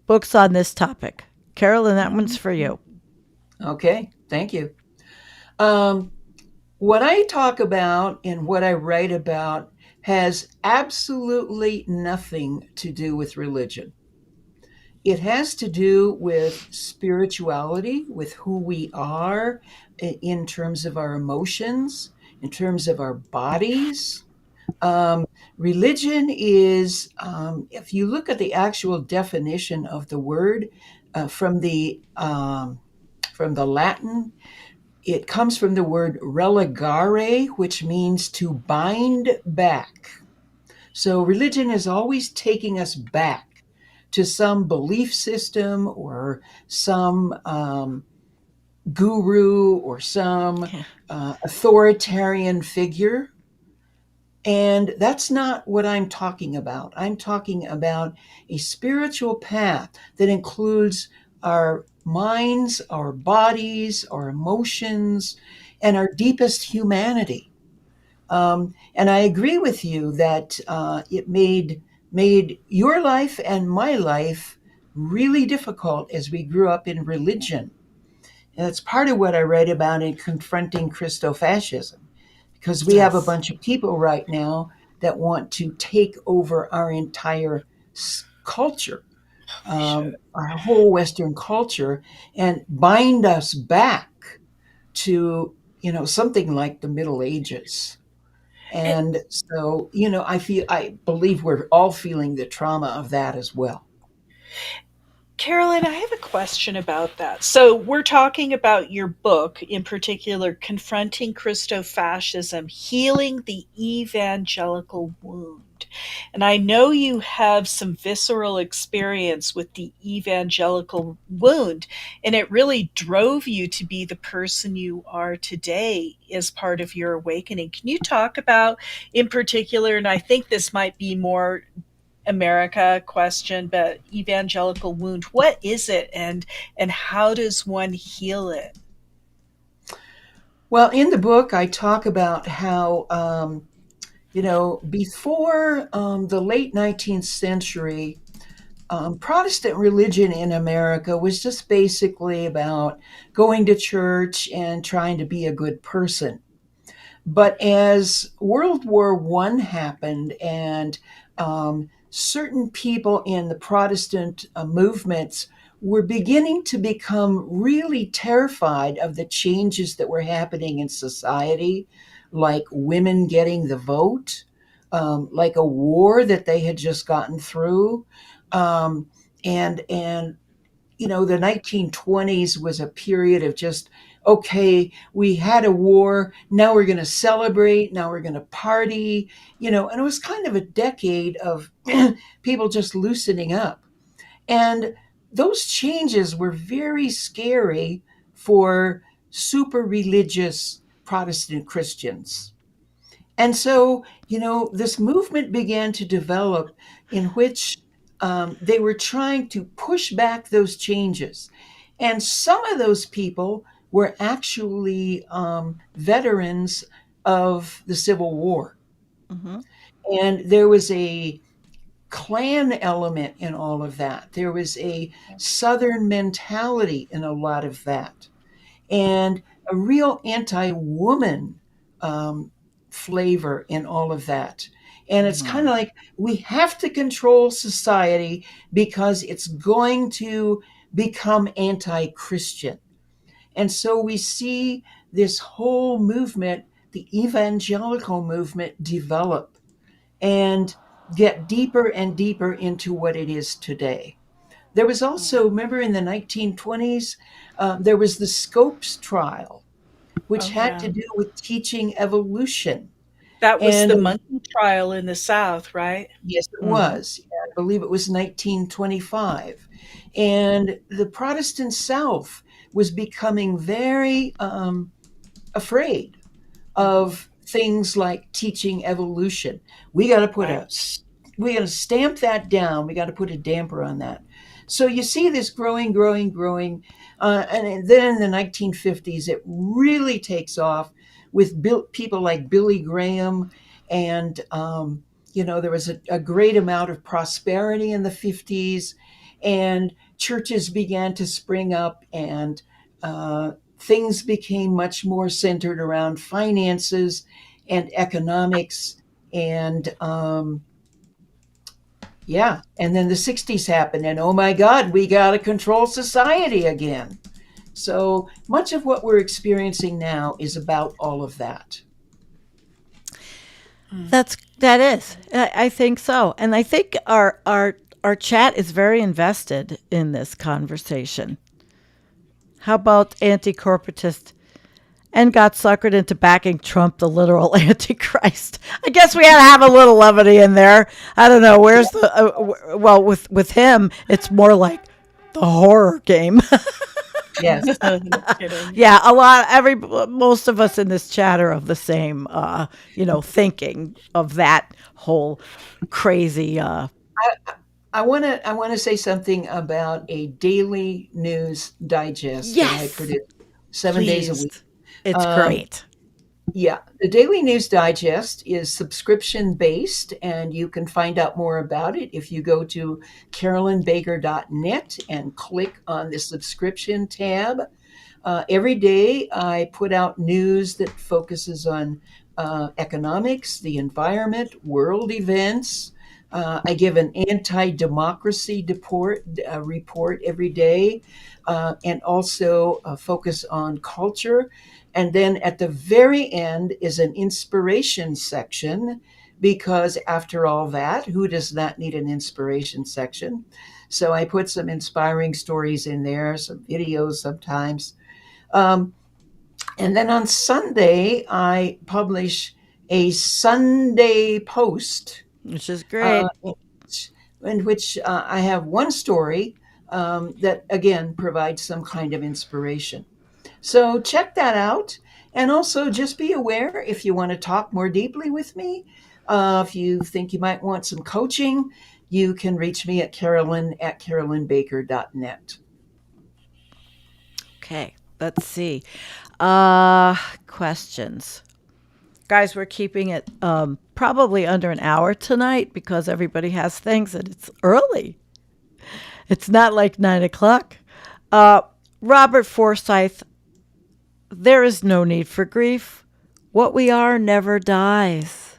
books on this topic. Carolyn, that one's for you. Okay. Thank you. Um, what I talk about and what I write about has absolutely nothing to do with religion. It has to do with spirituality, with who we are in terms of our emotions, in terms of our bodies. Um, Religion is, if you look at the actual definition of the word from the Latin, it comes from the word religare, which means to bind back. So religion is always taking us back to some belief system or some guru or some Yeah. authoritarian figure. And that's not what I'm talking about. I'm talking about a spiritual path that includes our minds, our bodies, our emotions, and our deepest humanity. And I agree with you that it made your life and my life really difficult as we grew up in religion. And that's part of what I write about in Confronting Christofascism, because we have a Yes. bunch of people right now that want to take over our entire culture, We should. our whole Western culture, and bind us back to something like the Middle Ages. And And so, I believe we're all feeling the trauma of that as well. Carolyn, I have a question about that. So, we're talking about your book, in particular, Confronting Christofascism, Healing the Evangelical Wound. And I know you have some visceral experience with the evangelical wound, and it really drove you to be the person you are today as part of your awakening. Can you talk about, in particular, and I think this might be more America question, but evangelical wound, what is it, and how does one heal it? Well, in the book, I talk about how, before the late 19th century, Protestant religion in America was just basically about going to church and trying to be a good person. But as World War One happened, and certain people in the Protestant movements were beginning to become really terrified of the changes that were happening in society, like women getting the vote, like a war that they had just gotten through, um, and the 1920s was a period of just, okay, we had a war, now we're going to celebrate, now we're going to party, and it was kind of a decade of people just loosening up. And those changes were very scary for super religious Protestant Christians. And so, this movement began to develop in which they were trying to push back those changes. And some of those people were actually veterans of the Civil War. Mm-hmm. And there was a clan element in all of that. There was a Southern mentality in a lot of that, and a real anti-woman um, flavor in all of that. And it's kind Mm-hmm. of like we have to control society because it's going to become anti-Christian. And so we see this whole movement, the evangelical movement, develop and get deeper and deeper into what it is today. There was also, remember in the 1920s, there was the Scopes trial, which Oh, had yeah. to do with teaching evolution. That was And the monkey trial in the South, right? yes, it Mm-hmm. was. I believe it was 1925. And the Protestant South was becoming very afraid of things like teaching evolution. We got to put Right. a we got to stamp that down. We got to put a damper on that. So you see this growing, growing, growing, and then in the 1950s, it really takes off with people like Billy Graham, and there was a great amount of prosperity in the 50s, and churches began to spring up, and things became much more centered around finances and economics. And yeah, and then the 60s happened, and oh my God, we got to control society again. So much of what we're experiencing now is about all of that. Mm. That is. I think so, and I think our chat is very invested in this conversation. How about anti-corporatist and got suckered into backing Trump, the literal antichrist? I guess we had to have a little levity in there. I don't know. Where's the well with him? It's more like the horror game. Yes. No kidding. Yeah, a lot. Most of us in this chat are of the same, thinking of that whole crazy. I want to say something about a daily news digest that I Yes, produce 7 days a please. week. It's Um, great. Yeah, the Daily News Digest is subscription based, and you can find out more about it if you go to carolynbaker.net and click on the subscription tab. Every day, I put out news that focuses on economics, the environment, world events. I give an anti democracy report every day, and also focus on culture. And then at the very end is an inspiration section, because after all that, who does not need an inspiration section? So I put some inspiring stories in there, some videos sometimes. Um, and then on Sunday, I publish a Sunday post, Which is uh, great. in which I have one story that, again, provides some kind of inspiration. So check that out. And also just be aware, if you want to talk more deeply with me, if you think you might want some coaching, you can reach me at carolyn@carolynbaker.net. Okay, let's see. Questions. Guys, we're keeping it probably under an hour tonight because everybody has things and it's early. It's not like 9 o'clock. Uh, Robert Forsyth, there is no need for grief. What we are never dies.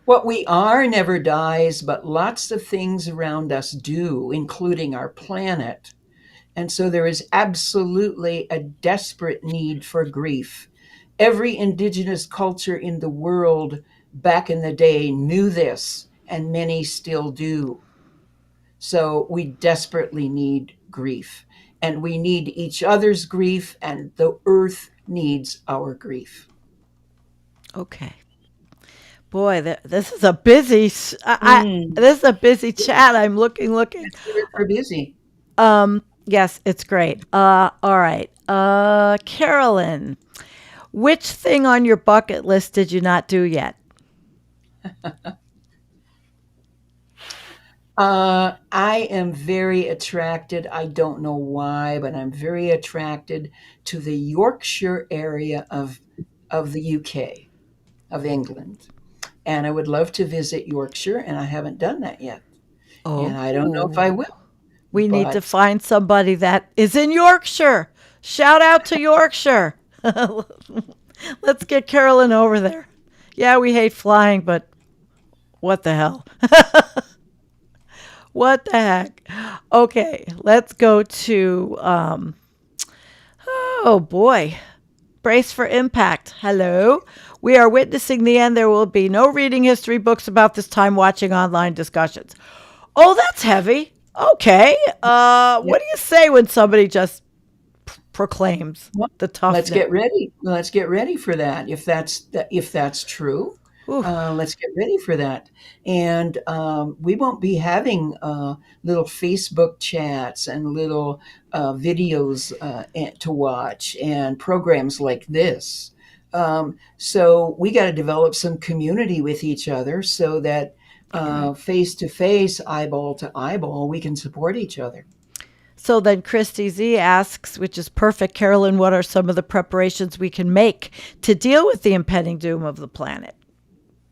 What we are never dies, but lots of things around us do, including our planet. And so there is absolutely a desperate need for grief. Every indigenous culture in the world back in the day knew this, and many still do. So we desperately need grief, and we need each other's grief, and the earth needs our grief. Okay. Boy, this is a busy. Mm. This is a busy chat. I'm looking. Yes, we're busy. Yes, it's great. All right. Carolyn, which thing on your bucket list did you not do yet? I am very attracted. I don't know why, but I'm very attracted to the Yorkshire area of the UK, of England. And I would love to visit Yorkshire, and I haven't done that yet. And I don't know if I Oh, will, we need to but find somebody that is in Yorkshire. Shout out to Yorkshire. Let's get Carolyn over there. Yeah, we hate flying, but what the hell? What the heck? Okay, let's go to, oh boy, brace for impact. Hello. We are witnessing the end. There will be no reading history books about this time, watching online discussions. Oh, that's heavy. Okay. yeah. What do you say when somebody just proclaims Well, the tough let's news? get ready. Let's get ready for that. If that's true, Whew. let's get ready for that. And we won't be having little Facebook chats and little videos to watch and programs like this. So we got to develop some community with each other so that All right. face to face, eyeball to eyeball, we can support each other. So then Christy Z asks, which is perfect, Carolyn, what are some of the preparations we can make to deal with the impending doom of the planet?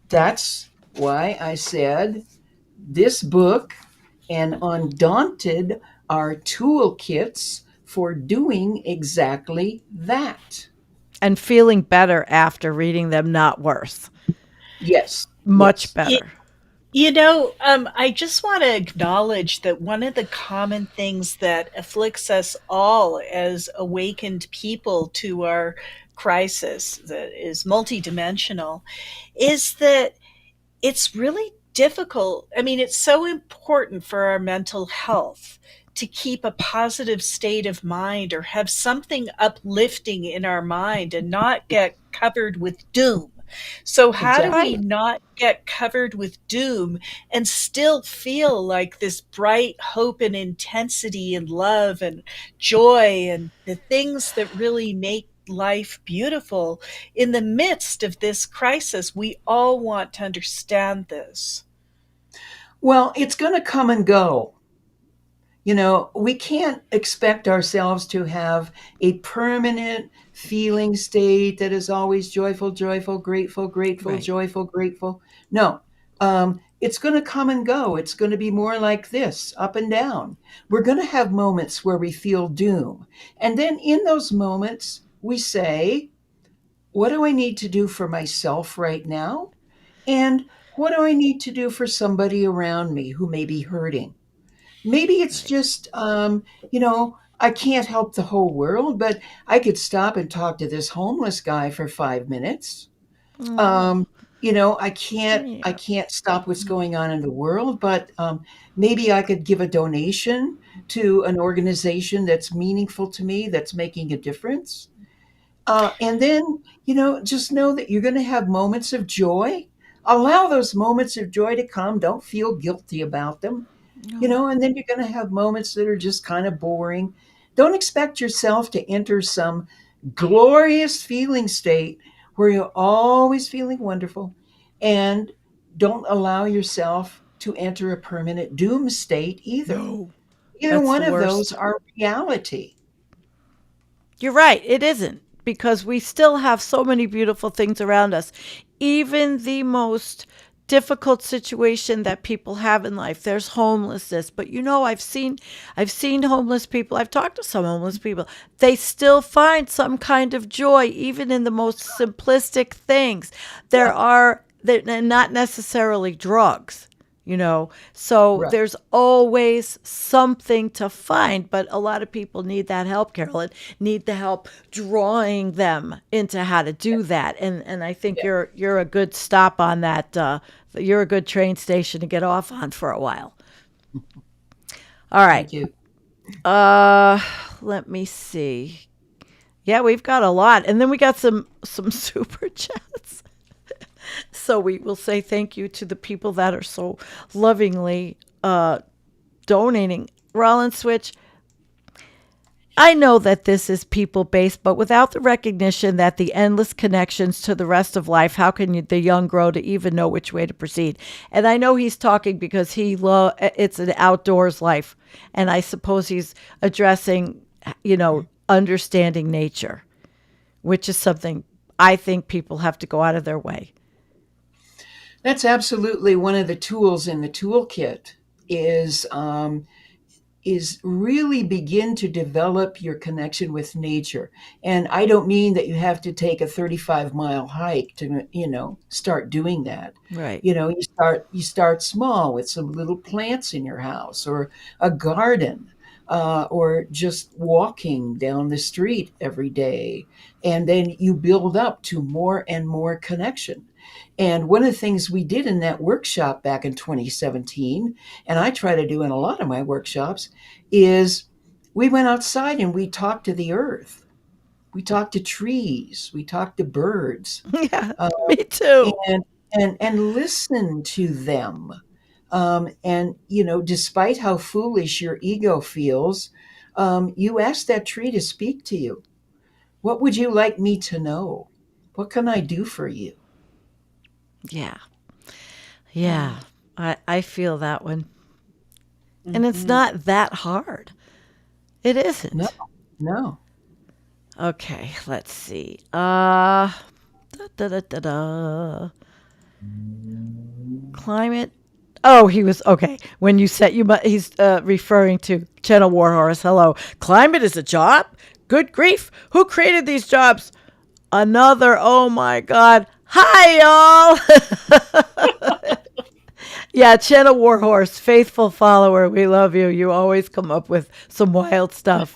That's why I said this book and Undaunted are toolkits for doing exactly that. And feeling better after reading them, not worse. Yes, Much yes. better. I just want to acknowledge that one of the common things that afflicts us all as awakened people to our crisis that is multidimensional is that it's really difficult. I mean, it's so important for our mental health to keep a positive state of mind or have something uplifting in our mind and not get covered with doom. So, how do we Exactly. Right. not get covered with doom and still feel like this bright hope and intensity and love and joy and the things that really make life beautiful in the midst of this crisis? We all want to understand this. Well, it's going to come and go. We can't expect ourselves to have a permanent feeling state that is always joyful, joyful, grateful, grateful, Right. joyful, grateful. No, it's going to come and go. It's going to be more like this, up and down. We're going to have moments where we feel doom. And then in those moments, we say, what do I need to do for myself right now? And what do I need to do for somebody around me who may be hurting? Maybe it's Right. just, I can't help the whole world, but I could stop and talk to this homeless guy for 5 minutes. Oh, Um, I yeah. can't stop what's going on in the world, but maybe I could give a donation to an organization that's meaningful to me, that's making a difference. And then, just know that you're going to have moments of joy. Allow those moments of joy to come. Don't feel guilty about them, No. and then you're going to have moments that are just kind of boring. Don't expect yourself to enter some glorious feeling state where you're always feeling wonderful. And don't allow yourself to enter a permanent doom state either. No. Either That's one the of those worst. are reality. You're right. It isn't because we still have so many beautiful things around us. Even the most difficult situation that people have in life, there's homelessness. But I've seen homeless people. I've talked to some homeless people. They still find some kind of joy even in the most simplistic things. Yeah, And not necessarily drugs. So right. there's always something to find, but a lot of people need that help, Carolyn, need the help drawing them into how to do that. And I think Yeah. you're a good stop on that. You're a good train station to get off on for a while. All right. Thank you. Uh Let me see. Yeah, we've got a lot. And then we got some super chats. So we will say thank you to the people that are so lovingly donating. Rollins Switch, I know that this is people based, but without the recognition that the endless connections to the rest of life, how can the young grow to even know which way to proceed? And I know he's talking because it's an outdoors life. And I suppose he's addressing, understanding nature, which is something I think people have to go out of their way. That's absolutely one of the tools in the toolkit is really begin to develop your connection with nature. And I don't mean that you have to take a 35-mile hike to, start doing that. Right. You start small with some little plants in your house or a garden. Or just walking down the street every day. And then you build up to more and more connection. And one of the things we did in that workshop back in 2017, and I try to do in a lot of my workshops, is we went outside and we talked to the earth. We talked to trees. We talked to birds. Yeah, Uh, me too. and listen to them. And despite how foolish your ego feels, you ask that tree to speak to you. What would you like me to know? What can I do for you? Yeah. Yeah. Yeah. I feel that one. And it's Hmm. not that hard. It No, isn't. no. Okay, let's see. Da, da, da, da, da. Climate. Oh, he was okay. When you said he's referring to Channel Warhorse. Hello. Climate is a job? Good grief. Who created these jobs? Another. Oh my God. Hi, y'all. Yeah, Channel Warhorse, faithful follower. We love you. You always come up with some wild stuff.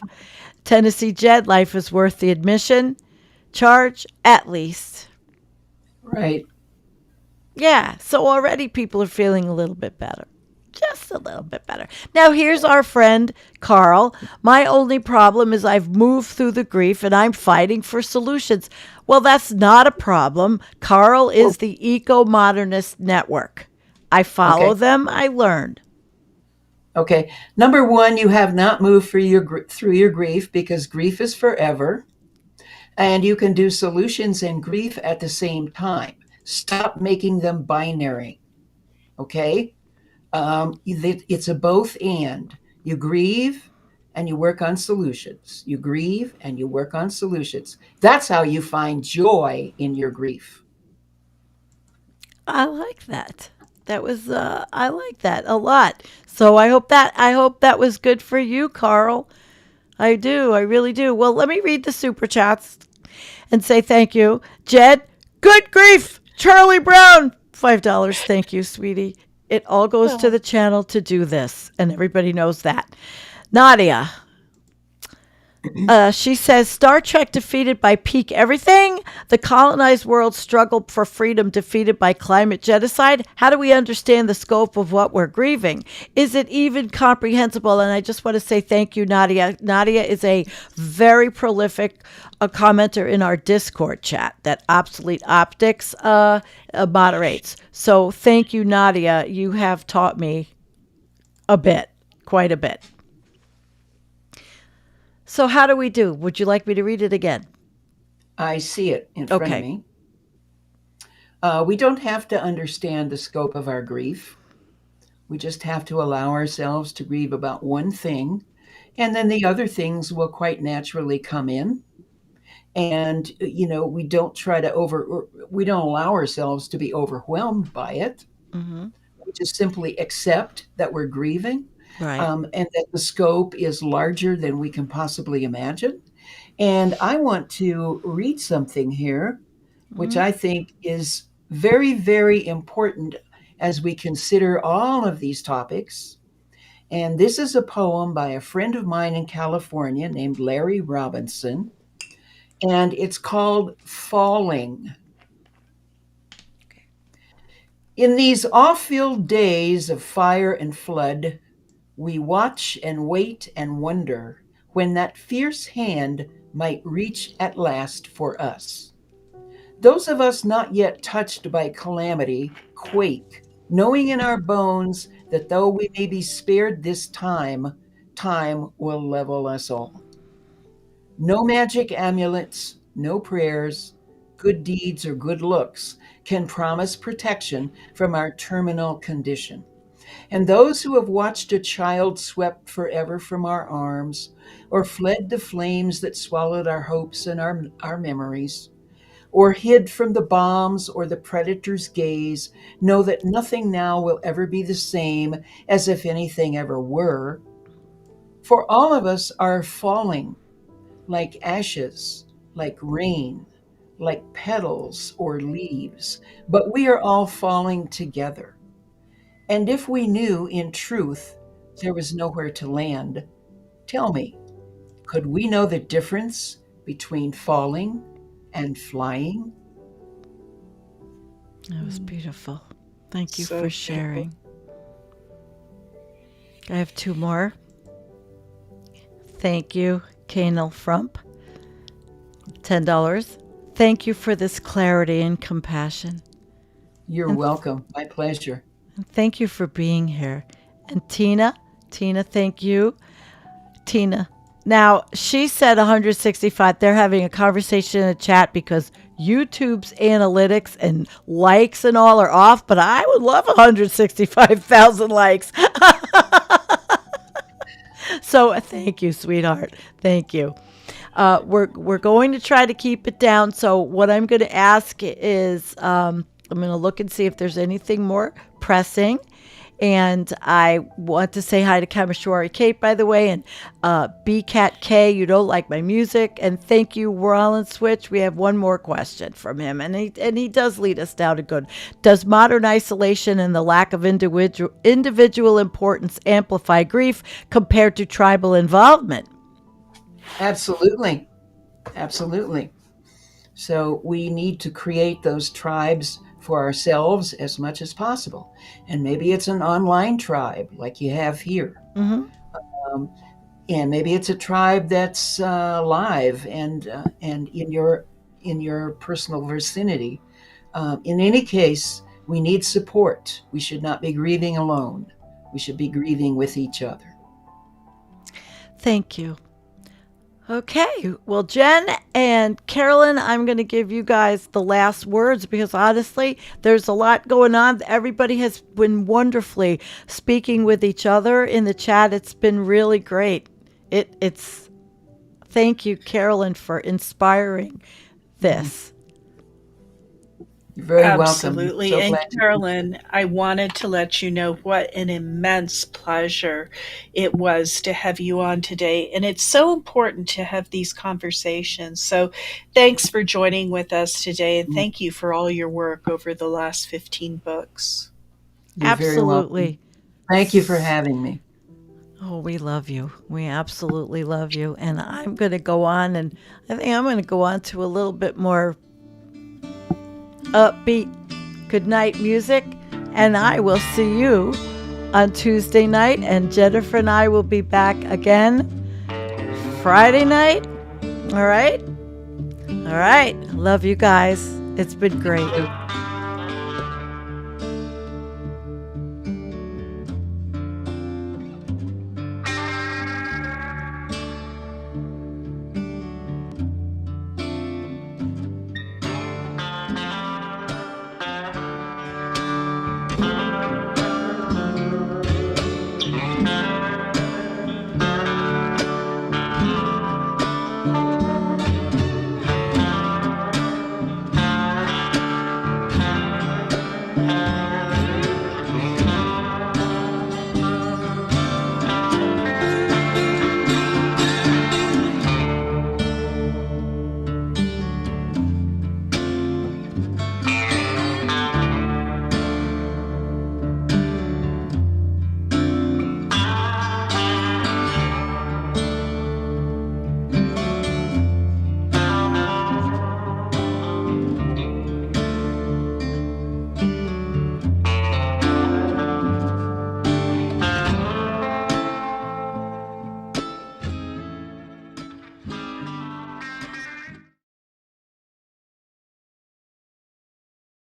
Tennessee Jet, life is worth the admission. Charge at least. Right. Yeah, so already people are feeling a little bit better. Just a little bit better. Now, here's our friend Carl. My only problem is I've moved through the grief and I'm fighting for solutions. Well, that's not a problem. Carl Well, is the Eco Modernist Network. I follow okay. them, I learned. Okay. Number one, you have not moved through your grief because grief is forever. And you can do solutions and grief at the same time. Stop making them binary. Okay. It's a both and. You grieve and you work on solutions. You grieve and you work on solutions. That's how you find joy in your grief. I like that. I like that a lot. So I hope that was good for you, Carl. I do. I really do. Well, let me read the super chats and say thank you. Jed, good grief. Charlie Brown, $5. Thank you, sweetie. It all goes to Oh, the channel to do this, and everybody knows that. Nadia, She says Star Trek defeated by peak everything. The colonized world struggled for freedom defeated by climate genocide. How do we understand the scope of what we're grieving? Is it even comprehensible? And I just want to say thank you, Nadia. Nadia is a very prolific commenter in our Discord chat that Obsolete Optics moderates. So thank you, Nadia. You have taught me a bit, quite a bit. So how do we do? Would you like me to read it again? I see it in front of me. We don't have to understand the scope of our grief. We just have to allow ourselves to grieve about one thing, and then the other things will quite naturally come in. And we don't we don't allow ourselves to be overwhelmed by it. Mm-hmm. We just simply accept that we're grieving. Right. And that the scope is larger than we can possibly imagine. And I want to read something here, which I think is very, very important as we consider all of these topics. And this is a poem by a friend of mine in California named Larry Robinson, and it's called Falling. In these awe-filled days of fire and flood, we watch and wait and wonder when that fierce hand might reach at last for us. Those of us not yet touched by calamity quake, knowing in our bones that though we may be spared this time, time will level us all. No magic amulets, no prayers, good deeds, or good looks can promise protection from our terminal condition. And those who have watched a child swept forever from our arms, or fled the flames that swallowed our hopes and our memories, or hid from the bombs or the predator's gaze, know that nothing now will ever be the same as if anything ever were. For all of us are falling, like ashes, like rain, like petals or leaves, but we are all falling together. And if we knew in truth there was nowhere to land, tell me, could we know the difference between falling and flying? That was beautiful. Thank you So for sharing. I have two more. Thank you, Kanel Frump. $10. Thank you for this clarity and compassion. You're welcome. My pleasure. And thank you for being here. And Tina, thank you. Tina. Now, she said 165. They're having a conversation in the chat because YouTube's analytics and likes and all are off, but I would love 165,000 likes. So thank you, sweetheart. Thank you. We're going to try to keep it down. So what I'm going to ask is I'm going to look and see if there's anything more pressing. And I want to say hi to Kameshwari Kate, by the way, and BCat K, you don't like my music. And thank you, Rollin Switch. We have one more question from him, and he does lead us down to good. Does modern isolation and the lack of individual importance amplify grief compared to tribal involvement? Absolutely. Absolutely. So we need to create those tribes for ourselves as much as possible. And maybe it's an online tribe like you have here. Mm-hmm. And maybe it's a tribe that's live and in your personal vicinity. In any case, we need support. We should not be grieving alone. We should be grieving with each other. Thank you. Okay, well, Jen and Carolyn, I'm going to give you guys the last words because honestly, there's a lot going on. Everybody has been wonderfully speaking with each other in the chat. It's been really great. It's thank you, Carolyn, for inspiring this. You're very Absolutely. welcome. And Carolyn, I wanted to let you know what an immense pleasure it was to have you on today. And it's so important to have these conversations. So thanks for joining with us today. And thank you for all your work over the last 15 books. You're Absolutely. very welcome. Thank you for having me. Oh, we love you. We absolutely love you. And I'm going to go on, and I think I'm going to go on to a little bit more upbeat goodnight music. And I will see you on Tuesday night. And Jennifer and I will be back again Friday night. All right? All right. Love you guys. It's been great.